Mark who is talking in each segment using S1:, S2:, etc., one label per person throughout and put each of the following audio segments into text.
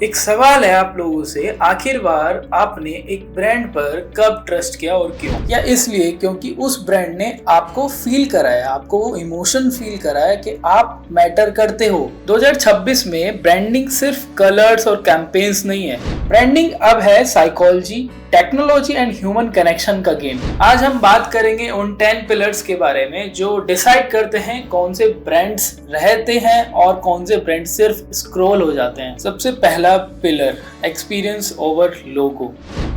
S1: एक सवाल है आप लोगों से, आखिर बार आपने एक ब्रांड पर कब ट्रस्ट किया और क्यों? या इसलिए क्योंकि उस ब्रांड ने आपको फील कराया, आपको वो इमोशन फील कराया कि आप मैटर करते हो। 2026 में ब्रांडिंग सिर्फ कलर्स और कैंपेन्स नहीं है, ब्रांडिंग अब है psychology, technology and human connection का गेम। आज हम बात करेंगे उन 10 पिलर्स के बारे में जो डिसाइड करते हैं कौन से ब्रांड्स रहते हैं और कौन से ब्रांड सिर्फ स्क्रॉल हो जाते हैं। सबसे पहला पिलर, एक्सपीरियंस ओवर लोगो,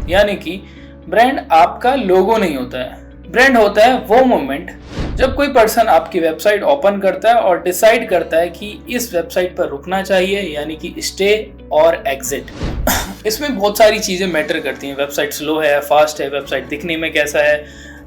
S1: यानी कि ब्रांड आपका लोगो नहीं होता है, ब्रांड होता है वो मोमेंट जब कोई पर्सन आपकी वेबसाइट ओपन करता है और डिसाइड करता है कि इस वेबसाइट पर रुकना चाहिए, यानी कि स्टे और एग्जिट। इसमें बहुत सारी चीज़ें मैटर करती हैं। वेबसाइट स्लो है, फास्ट है, वेबसाइट दिखने में कैसा है,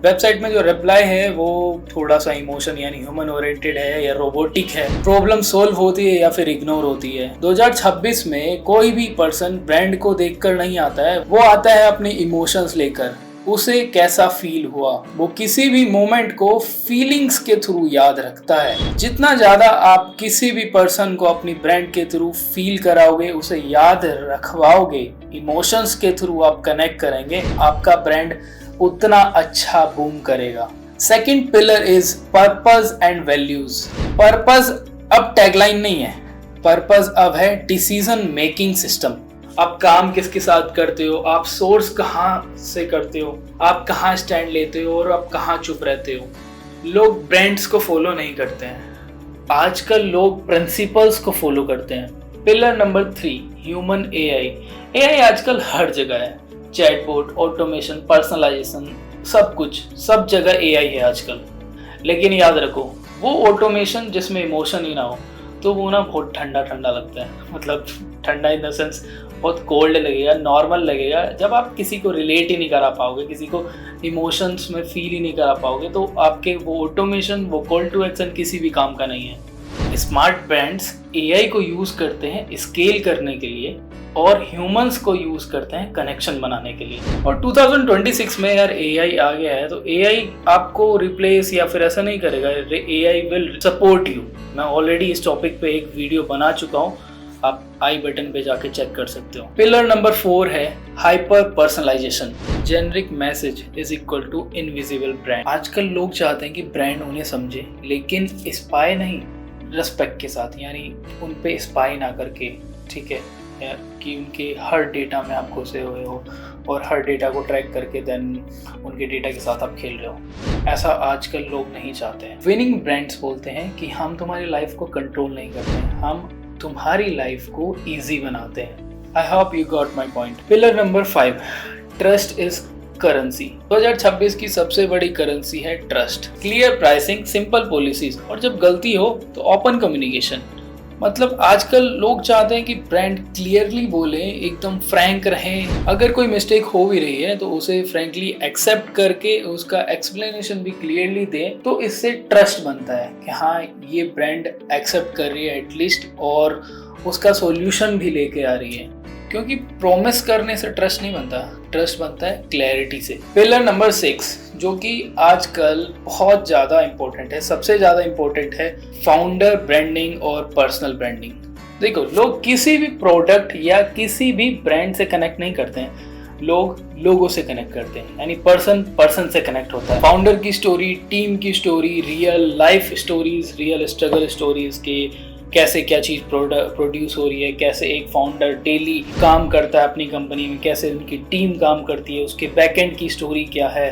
S1: वेबसाइट में जो रिप्लाई है वो थोड़ा सा इमोशन यानी ह्यूमन ओरिएंटेड है या रोबोटिक है, प्रॉब्लम सोल्व होती है या फिर इग्नोर होती है। 2026 में कोई भी पर्सन ब्रांड को देखकर नहीं आता है, वो आता है अपने इमोशंस लेकर। उसे कैसा फील हुआ, वो किसी भी मोमेंट को फीलिंग्स के थ्रू याद रखता है। जितना ज्यादा आप किसी भी पर्सन को अपनी ब्रांड के थ्रू फील कराओगे, उसे याद रखवाओगे, इमोशंस के थ्रू आप कनेक्ट करेंगे, आपका ब्रांड उतना अच्छा बूम करेगा। Second pillar is purpose and values. Purpose अब टैगलाइन नहीं है, पर्पस अब है डिसीजन मेकिंग सिस्टम। आप काम किसके साथ करते हो, आप सोर्स कहाँ से करते हो, आप कहाँ स्टैंड लेते हो और आप कहाँ चुप रहते हो। लोग ब्रांड्स को फॉलो नहीं करते हैं, आजकल लोग प्रिंसिपल्स को फॉलो करते हैं। Pillar number 3, human AI. AI आजकल हर जगह है, चैटबॉट, ऑटोमेशन, पर्सनलाइजेशन, सब कुछ, सब जगह एआई है आजकल। लेकिन याद रखो, वो ऑटोमेशन जिसमें इमोशन ही ना हो तो वो ना बहुत ठंडा ठंडा लगता है। मतलब ठंडा इन द सेंस बहुत कोल्ड लगेगा, नॉर्मल लगेगा। जब आप किसी को रिलेट ही नहीं करा पाओगे, किसी को इमोशंस में फील ही नहीं करा पाओगे, तो आपके वो ऑटोमेशन, वो कॉल टू एक्शन किसी भी काम का नहीं है। स्मार्ट ब्रांड्स एआई को यूज करते हैं स्केल करने के लिए और ह्यूमंस को यूज करते हैं कनेक्शन बनाने के लिए। और 2026 में यार एआई आ गया है, तो एआई आपको रिप्लेस या फिर ऐसा नहीं करेगा, एआई विल सपोर्ट यू। मैं ऑलरेडी इस टॉपिक पे एक वीडियो बना चुका हूँ, आप आई बटन पे जाके चेक कर सकते हो। पिलर नंबर 4 है hyper personalization. Generic message is equal to invisible brand. आजकल लोग चाहते हैं कि ब्रांड उन्हें समझे, लेकिन स्पाई नहीं, रिस्पेक्ट के साथ, यानी उन पे स्पाई ना करके, ठीक है, कि उनके हर डेटा में आप घुसे हुए हो और हर डेटा को ट्रैक करके देन उनके डेटा के साथ आप खेल रहे हो। ऐसा आजकल लोग नहीं चाहते हैं। विनिंग ब्रांड्स बोलते हैं कि हम तुम्हारी लाइफ को कंट्रोल नहीं करते हैं, हम तुम्हारी लाइफ को इजी बनाते हैं। I hope you got my point. Pillar number 5, trust is currency. 2026 की सबसे बड़ी करेंसी है trust. Clear pricing, simple policies और जब गलती हो तो ओपन कम्युनिकेशन। मतलब आजकल लोग चाहते हैं कि ब्रांड क्लियरली बोले, एकदम फ्रैंक रहें। अगर कोई मिस्टेक हो भी रही है तो उसे फ्रैंकली एक्सेप्ट करके उसका एक्सप्लेनेशन भी क्लियरली दें, तो इससे ट्रस्ट बनता है कि हाँ ये ब्रांड एक्सेप्ट कर रही है एटलीस्ट और उसका सॉल्यूशन भी लेके आ रही है। क्योंकि प्रॉमिस करने से ट्रस्ट नहीं बनता, ट्रस्ट बनता है क्लैरिटी से। पिलर नंबर 6, जो कि आजकल बहुत ज़्यादा इम्पोर्टेंट है, सबसे ज़्यादा इम्पोर्टेंट है, फाउंडर ब्रांडिंग और पर्सनल ब्रांडिंग। देखो, लोग किसी भी प्रोडक्ट या किसी भी ब्रांड से कनेक्ट नहीं करते हैं, लोग लोगों से कनेक्ट करते हैं, यानी पर्सन पर्सन से कनेक्ट होता है। फाउंडर की स्टोरी, टीम की story, real life stories, real struggle stories के कैसे क्या चीज़ प्रोड्यूस हो रही है, कैसे एक फाउंडर डेली काम करता है अपनी कंपनी में, कैसे उनकी टीम काम करती है, उसके बैकएंड की स्टोरी क्या है,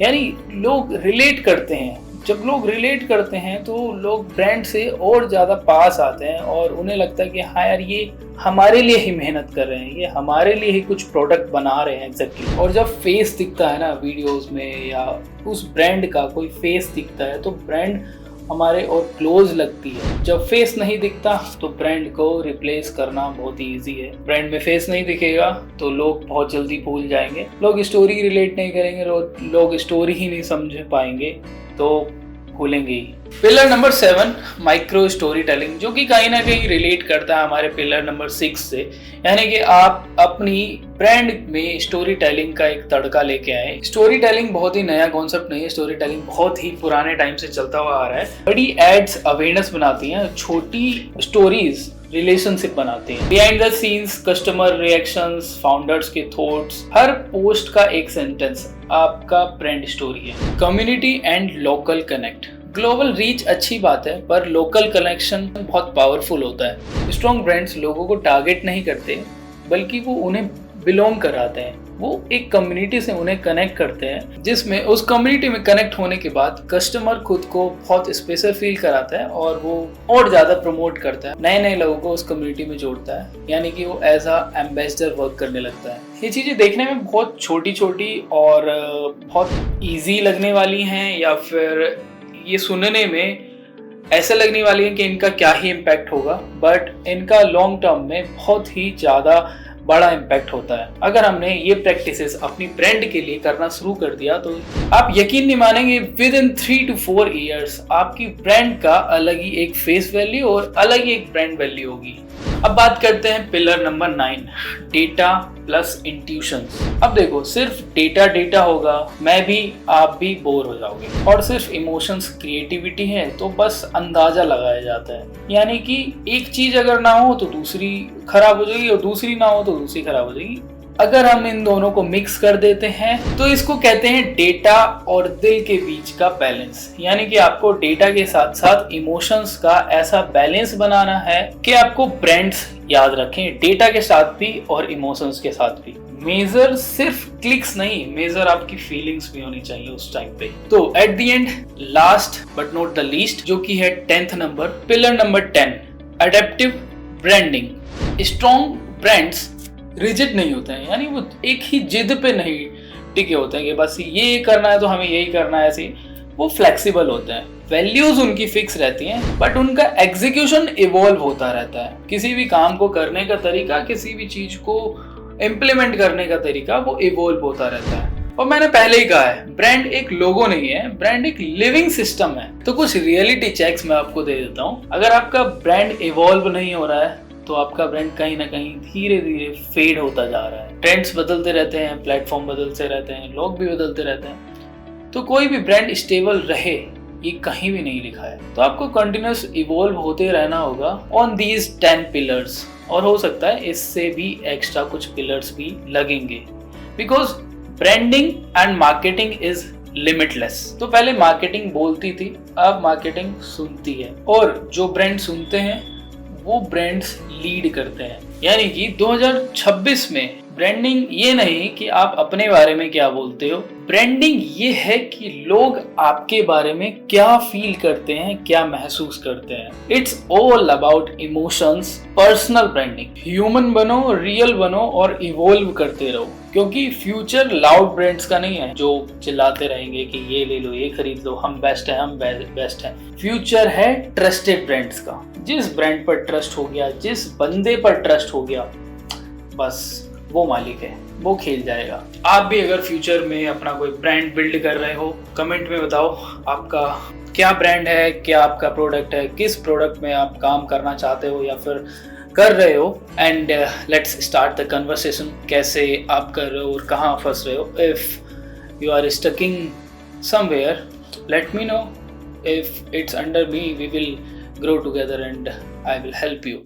S1: यानी लोग रिलेट करते हैं। जब लोग रिलेट करते हैं तो लोग ब्रांड से और ज़्यादा पास आते हैं और उन्हें लगता है कि हाँ यार ये हमारे लिए ही मेहनत कर रहे हैं, ये हमारे लिए ही कुछ प्रोडक्ट बना रहे हैं एग्जैक्टली। और जब फेस दिखता है ना वीडियोस में या उस ब्रांड का कोई फेस दिखता है तो ब्रांड हमारे और क्लोज लगती है। जब फेस नहीं दिखता तो ब्रांड को रिप्लेस करना बहुत ही ईजी है। ब्रांड में फेस नहीं दिखेगा तो लोग बहुत जल्दी भूल जाएंगे, लोग स्टोरी रिलेट नहीं करेंगे, लोग स्टोरी ही नहीं समझ पाएंगे तो भूलेंगे ही। Pillar number 7, micro story telling, जो कि कहीं ना कहीं रिलेट करता है हमारे पिलर नंबर 6 से, यानी कि आप अपनी ब्रांड में स्टोरी टेलिंग का एक तड़का लेके आए। स्टोरी टेलिंग बहुत ही नया कॉन्सेप्ट नहीं है, स्टोरी टेलिंग बहुत ही पुराने टाइम से चलता हुआ आ रहा है। बड़ी एड्स अवेयरनेस बनाती हैं, छोटी स्टोरीज रिलेशनशिप बनाते हैं। Behind the scenes customer reactions, founders के थॉट्स, हर पोस्ट का एक सेंटेंस आपका ब्रांड स्टोरी है। Community and local connect. Global reach अच्छी बात है, पर लोकल कनेक्शन बहुत पावरफुल होता है। स्ट्रॉन्ग ब्रांड्स लोगों को टारगेट नहीं करते, बल्कि वो उन्हें बिलोंग कराते हैं। वो एक कम्युनिटी से उन्हें कनेक्ट करते हैं, जिसमें उस कम्युनिटी में कनेक्ट होने के बाद कस्टमर खुद को बहुत स्पेशल फील कराता है और वो और ज़्यादा प्रमोट करता है, नए नए लोगों को उस कम्युनिटी में जोड़ता है, यानी कि वो एज अ एम्बेसडर वर्क करने लगता है। ये चीज़ें देखने में बहुत छोटी छोटी और बहुत ईजी लगने वाली हैं, या फिर ये सुनने में ऐसा लगने वाली है कि इनका क्या ही इम्पैक्ट होगा, बट इनका लॉन्ग टर्म में बहुत ही ज़्यादा बड़ा इम्पैक्ट होता है। अगर हमने ये प्रैक्टिसेस अपनी ब्रांड के लिए करना शुरू कर दिया तो आप यकीन नहीं मानेंगे, विद इन 3 to 4 ईयर्स आपकी ब्रांड का अलग ही एक फेस वैल्यू और अलग ही एक ब्रांड वैल्यू होगी। अब बात करते हैं pillar number 9, data plus intuitions. अब देखो, सिर्फ डेटा होगा, मैं भी आप भी बोर हो जाओगे, और सिर्फ इमोशंस क्रिएटिविटी है तो बस अंदाजा लगाया जाता है। यानी कि एक चीज अगर ना हो तो दूसरी खराब हो जाएगी, और दूसरी ना हो तो दूसरी खराब हो जाएगी। अगर हम इन दोनों को मिक्स कर देते हैं तो इसको कहते हैं डेटा और दिल के बीच का बैलेंस। यानी कि आपको डेटा के साथ साथ इमोशंस का ऐसा बैलेंस बनाना है कि आपको ब्रांड्स याद रखें, डेटा के साथ भी और इमोशंस के साथ भी। मेजर सिर्फ क्लिक्स नहीं, मेजर आपकी फीलिंग्स भी होनी चाहिए उस टाइम पे। तो at the end, last but not the least, जो कि है 10th number, pillar number 10, adaptive branding. Strong brands rigid नहीं होते हैं, यानी वो एक ही जिद पे नहीं टिके होते हैं कि बस ये करना है तो हमें यही करना है, ऐसे वो फ्लेक्सिबल होते हैं। वैल्यूज उनकी फिक्स रहती हैं, बट उनका एग्जीक्यूशन इवॉल्व होता रहता है। किसी भी काम को करने का तरीका, किसी भी चीज को इम्प्लीमेंट करने का तरीका, वो इवॉल्व होता रहता है। और मैंने पहले ही कहा है, ब्रांड एक लोगो नहीं है, ब्रांड एक लिविंग सिस्टम है। तो कुछ रियलिटी चेक्स मैं आपको दे देता हूँ। अगर आपका ब्रांड इवॉल्व नहीं हो रहा है तो आपका ब्रांड कहीं ना कहीं धीरे धीरे फेड होता जा रहा है। ट्रेंड्स बदलते रहते हैं, प्लेटफॉर्म बदलते रहते हैं, लोग भी बदलते रहते हैं, तो कोई भी ब्रांड स्टेबल रहे ये कहीं भी नहीं लिखा है। तो आपको कंटिन्यूस इवॉल्व होते रहना होगा ऑन दीज 10 पिलर्स, और हो सकता है इससे भी एक्स्ट्रा कुछ पिलर्स भी लगेंगे, because branding and marketing is limitless. तो पहले मार्केटिंग बोलती थी, अब मार्केटिंग सुनती है, और जो ब्रांड सुनते हैं वो ब्रांड्स लीड करते हैं। यानी कि 2026 में ब्रांडिंग ये नहीं कि आप अपने बारे में क्या बोलते हो, ब्रांडिंग ये है कि लोग आपके बारे में क्या फील करते हैं, क्या महसूस करते हैं। It's all about emotions, personal branding. Human बनो, रियल बनो और इवॉल्व करते रहो, क्योंकि फ्यूचर लाउड ब्रांड्स का नहीं है जो चिल्लाते रहेंगे कि ये ले लो, ये खरीद लो, हम बेस्ट है, हम बेस्ट है। फ्यूचर है ट्रस्टेड ब्रांड्स का। जिस ब्रांड पर ट्रस्ट हो गया, जिस बंदे पर ट्रस्ट हो गया, बस वो मालिक है, वो खेल जाएगा। आप भी अगर फ्यूचर में अपना कोई ब्रांड बिल्ड कर रहे हो, कमेंट में बताओ आपका क्या ब्रांड है, क्या आपका प्रोडक्ट है, किस प्रोडक्ट में आप काम करना चाहते हो या फिर कर रहे हो। And let's start the conversation. कैसे आप कर रहे हो और कहाँ फंस रहे हो। If you are stucking somewhere, let me know. If it's under me, we will grow together and I will help you.